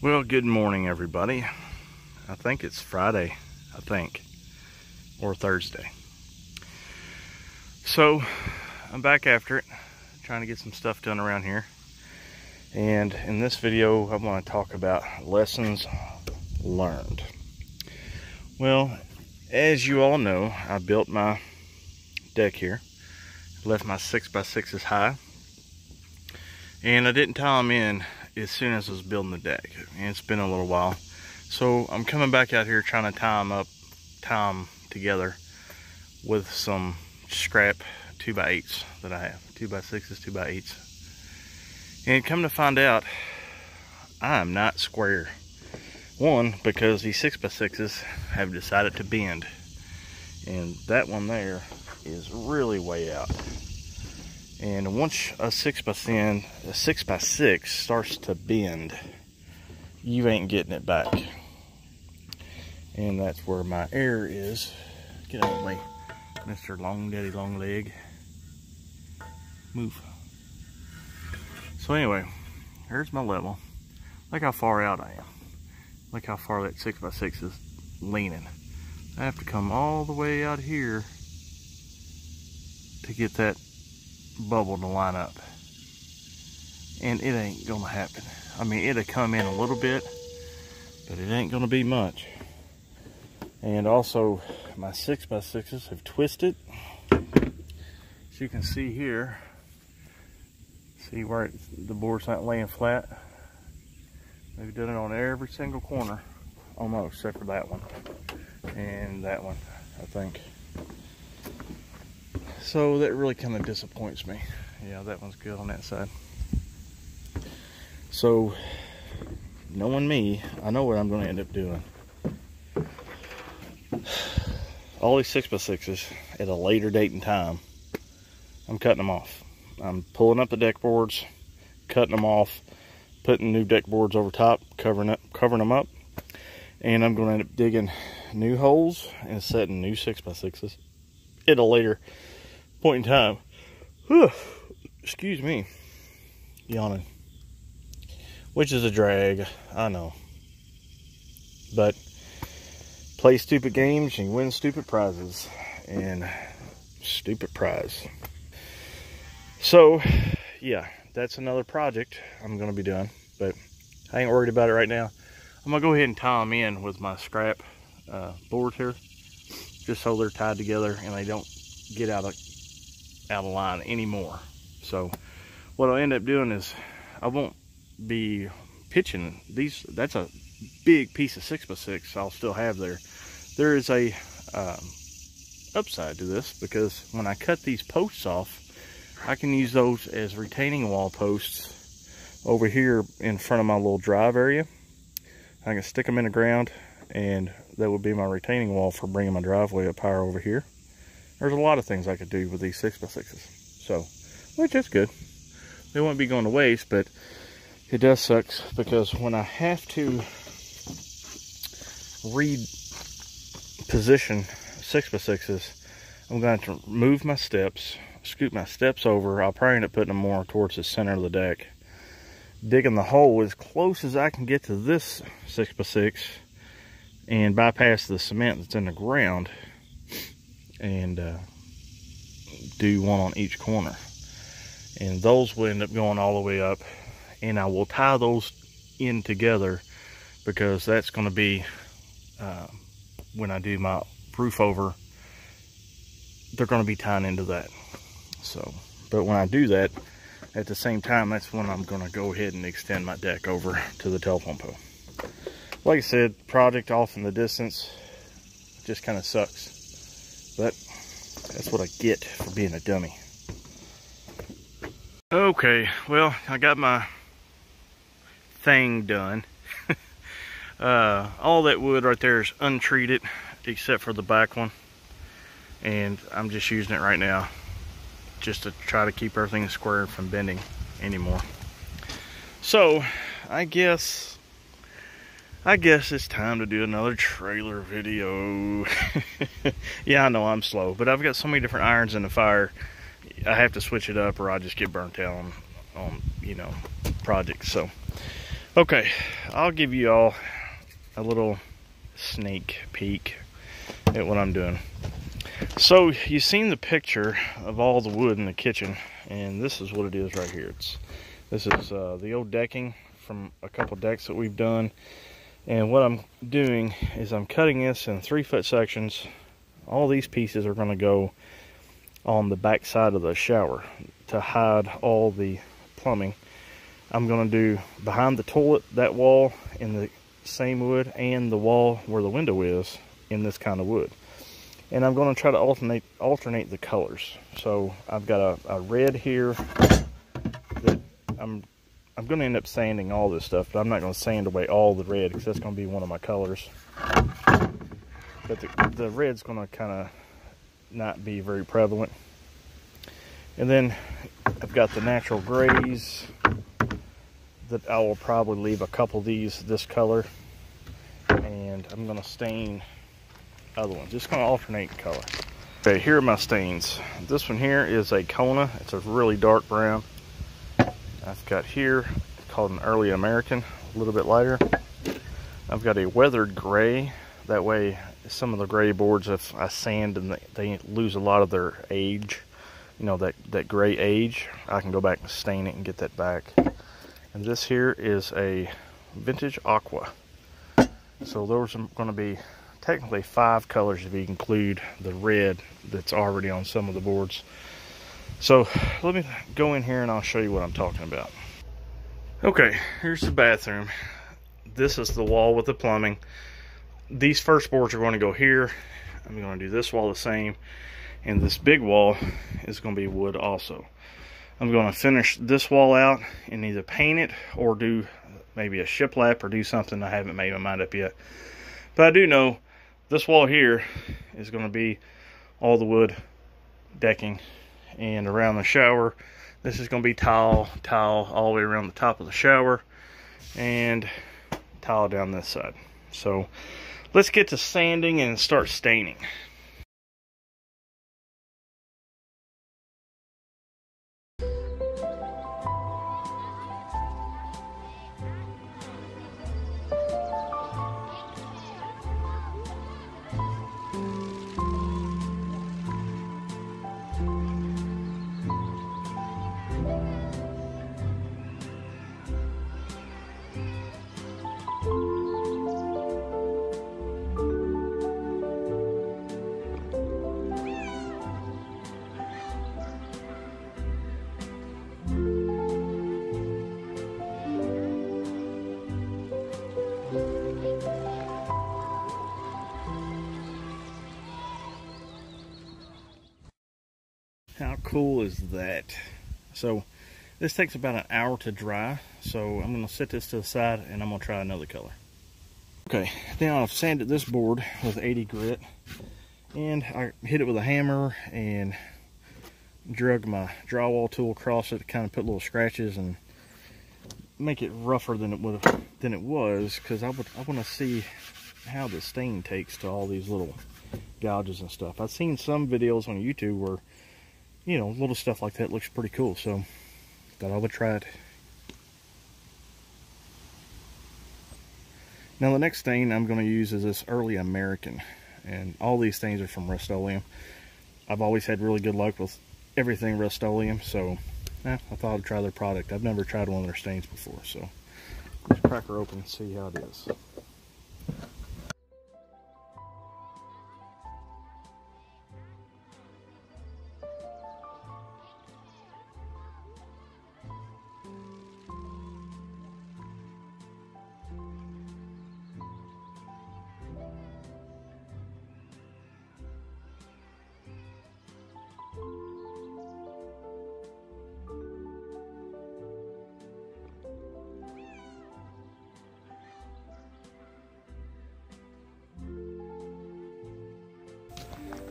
Well, good morning, everybody. I think it's Friday, or Thursday. So, I'm back after it, trying to get some stuff done around here. And in this video, I want to talk about lessons learned. Well, as you all know, I built my deck here. Left my 6x6s high. And I didn't tie them in as soon as I was building the deck, and it's been a little while, so I'm coming back out here trying to tie them together with some scrap 2x8s that I have, 2x6s, 2x8s, and come to find out I'm not square. One, because these 6x6s have decided to bend, and that one there is really way out. And once a 6x6 starts to bend, you ain't getting it back. And that's where my error is. Get out of the way, Mr. Long Daddy Long Leg. Move. So anyway, here's my level. Look how far out I am. Look how far that 6x6 is leaning. I have to come all the way out here to get that bubble to line up, and it ain't gonna happen. I mean, it'll come in a little bit, but it ain't gonna be much. And also, my 6x6s have twisted, as you can see here. See where the board's not laying flat? They've done it on every single corner, almost, except for that one and that one, I think. So that really kind of disappoints me. Yeah, that one's good on that side. So, knowing me, I know what I'm going to end up doing. All these 6x6s, at a later date and time, I'm cutting them off. I'm pulling up the deck boards, cutting them off, putting new deck boards over top, covering them up, and I'm going to end up digging new holes and setting new 6x6s at a later point in time. Whew. Excuse me, yawning, which is a drag, I know, but play stupid games and win stupid prizes, and stupid prize. So yeah, that's another project I'm going to be doing, but I ain't worried about it right now. I'm gonna go ahead and tie them in with my scrap board here, just so they're tied together and they don't get out of line anymore. So what I'll end up doing is I won't be pitching these. That's a big piece of 6x6 I'll still have there. There is a upside to this, because when I cut these posts off, I can use those as retaining wall posts over here in front of my little drive area. I can stick them in the ground, and that would be my retaining wall for bringing my driveway up higher over here. There's a lot of things I could do with these 6x6s, so, which is good. They won't be going to waste, but it does suck, because when I have to reposition 6x6s, I'm going to move my steps, scoot my steps over. I'll probably end up putting them more towards the center of the deck, digging the hole as close as I can get to this 6x6 and bypass the cement that's in the ground, and do one on each corner. And those will end up going all the way up, and I will tie those in together, because that's going to be when I do my roof over, they're going to be tying into that. So, but when I do that, at the same time, that's when I'm going to go ahead and extend my deck over to the telephone pole. Like I said, project off in the distance, just kind of sucks, but that's what I get for being a dummy. Okay, well, I got my thing done. All that wood right there is untreated, except for the back one, and I'm just using it right now just to try to keep everything square from bending anymore. So I guess it's time to do another trailer video. Yeah, I know I'm slow, but I've got so many different irons in the fire. I have to switch it up, or I just get burnt out on you know, projects. So Okay, I'll give you all a little sneak peek at what I'm doing. So you've seen the picture of all the wood in the kitchen, and this is what it is right here. This is the old decking from a couple decks that we've done, and what I'm doing is I'm cutting this in 3-foot sections. All these pieces are going to go on the back side of the shower to hide all the plumbing. I'm going to do behind the toilet, that wall in the same wood, and the wall where the window is in this kind of wood. And I'm going to try to alternate the colors. So I've got a red here that I'm going to end up sanding all this stuff, but I'm not going to sand away all the red because that's going to be one of my colors. But the red's going to kind of not be very prevalent. And then I've got the natural grays that I will probably leave a couple of these this color, and I'm going to stain other ones. Just going to alternate color. Okay, here are my stains. This one here is a Kona. It's a really dark brown. I've got here called an early American, a little bit lighter. I've got a weathered gray. That way some of the gray boards, if I sand and they lose a lot of their age, you know, that gray age, I can go back and stain it and get that back. And this here is a vintage aqua. So those are going to be technically 5 colors if you include the red that's already on some of the boards. So let me go in here and I'll show you what I'm talking about. Okay, here's the bathroom. This is the wall with the plumbing. These first boards are going to go here. I'm going to do this wall the same, and this big wall is going to be wood also. I'm going to finish this wall out and either paint it or do maybe a shiplap or do something. I haven't made my mind up yet. But I do know this wall here is going to be all the wood decking. And around the shower, this is going to be tile all the way around the top of the shower. And tile down this side. So let's get to sanding and start staining. How cool is that? So this takes about an hour to dry, so I'm going to set this to the side and I'm going to try another color. Okay, now I've sanded this board with 80 grit, and I hit it with a hammer and drug my drywall tool across it to kind of put little scratches and make it rougher than it was, because I want to see how the stain takes to all these little gouges and stuff. I've seen some videos on YouTube where, you know, little stuff like that looks pretty cool, so thought I would try it. Now the next stain I'm going to use is this early American, and all these stains are from Rustoleum. I've always had really good luck with everything Rustoleum, so I thought I'd try their product. I've never tried one of their stains before, so let's crack her open and see how it is.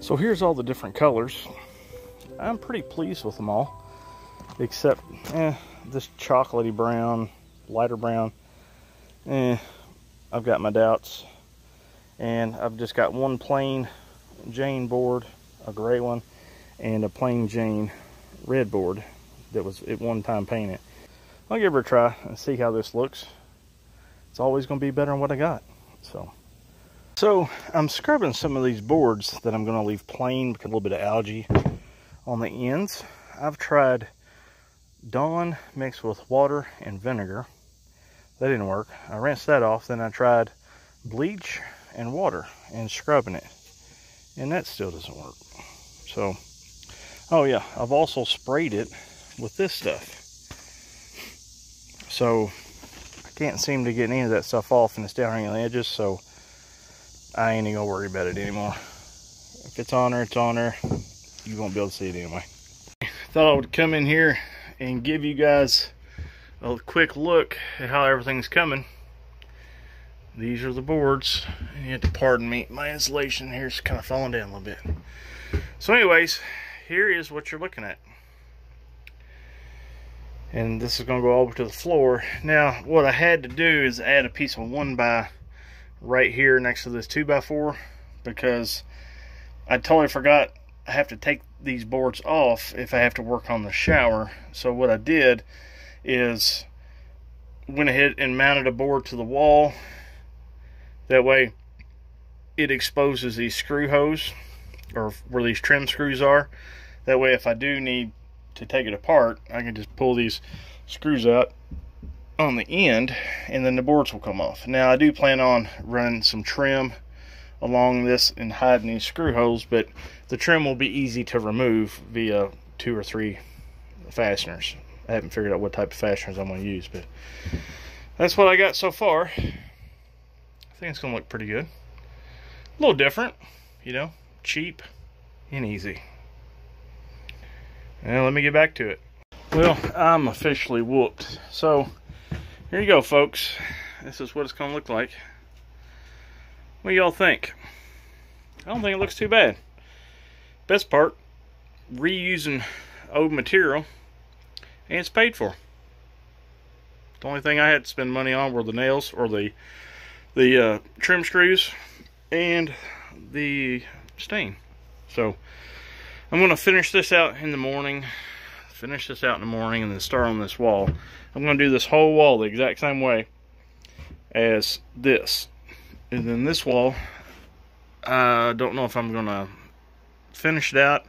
So here's all the different colors. I'm pretty pleased with them all, except this chocolatey brown, lighter brown. I've got my doubts. And I've just got one plain Jane board, a gray one, and a plain Jane red board that was at one time painted. I'll give her a try and see how this looks. it's always going to be better than what I got. So I'm scrubbing some of these boards that I'm going to leave plain with a little bit of algae on the ends. I've tried Dawn mixed with water and vinegar. That didn't work. I rinsed that off. Then I tried bleach and water and scrubbing it, and that still doesn't work. So, oh yeah, I've also sprayed it with this stuff. So I can't seem to get any of that stuff off, and it's down here on the edges, so I ain't even gonna worry about it anymore. If it's on there, it's on there. You won't be able to see it anyway. Thought I would come in here and give you guys a quick look at how everything's coming. These are the boards. You have to pardon me, my insulation here is kind of falling down a little bit. So anyways, here is what you're looking at. And this is going to go over to the floor. Now, what I had to do is add a piece of 1x right here next to this 2x4, because I totally forgot I have to take these boards off if I have to work on the shower. So what I did is went ahead and mounted a board to the wall. That way it exposes these screw holes, or where these trim screws are. That way if I do need to take it apart, I can just pull these screws out on the end and then the boards will come off. Now I do plan on running some trim along this and hiding these screw holes, but the trim will be easy to remove via 2 or 3 fasteners. I haven't figured out what type of fasteners I'm going to use, but that's what I got so far. I think it's going to look pretty good. A little different, you know, cheap and easy. And let me get back to it. Well, I'm officially whooped. So here you go, folks. This is what it's going to look like. What do y'all think? I don't think it looks too bad. Best part, reusing old material, and it's paid for. The only thing I had to spend money on were the nails, or the trim screws, and the stain. So I'm going to finish this out in the morning. And then start on this wall. I'm going to do this whole wall the exact same way as this. And then this wall, I don't know if I'm going to finish it out,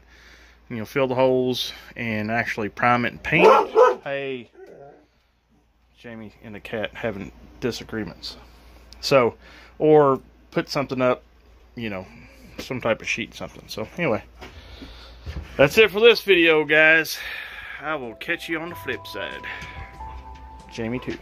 you know, fill the holes and actually prime it and paint it. Hey, Jamie and the cat having disagreements. So, or put something up, you know, some type of sheet, something. So anyway, that's it for this video, guys. I will catch you on the flip side. Jamie too.